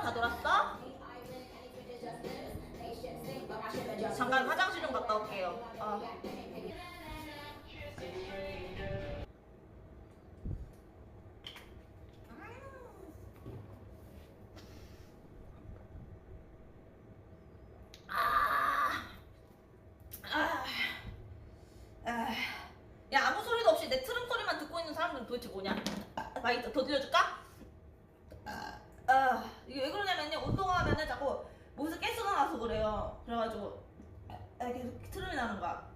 다 놀았어? 잠깐 화장실 좀 갔다 올게요. 야, 아무 소리도 없이 내 트름 소리만 듣고 있는 사람들은 도대체 뭐냐? 마이크 더 들려줄까? 이게 왜 그러냐면요, 운동하면은 자꾸 목에서 가스가 나서 그래요. 그래가지고 계속 트름이 나는 거야.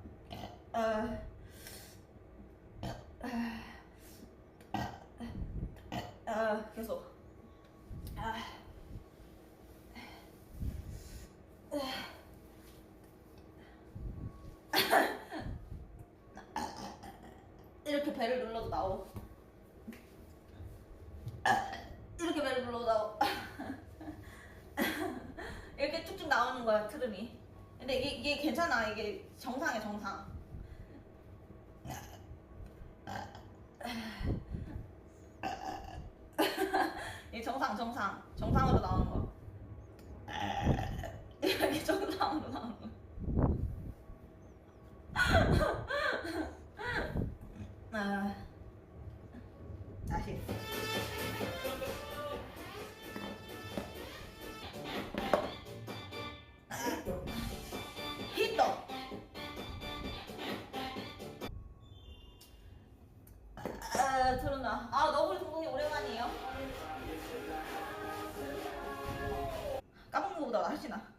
계속. 이렇게 배를 눌러도 나오. 이렇게 배를 눌러도 나오. 이렇게 쭉쭉 나오는 거야, 트름이. 근데 이게 괜찮아. 이게 정상이야, 정상. 이게 정상으로 나오는 거. 이게 정상으로 나오는 거. 다시. 히터. 들었나? 너구리 동동이 오랜만이에요. 까먹는 거보다 훨씬 나.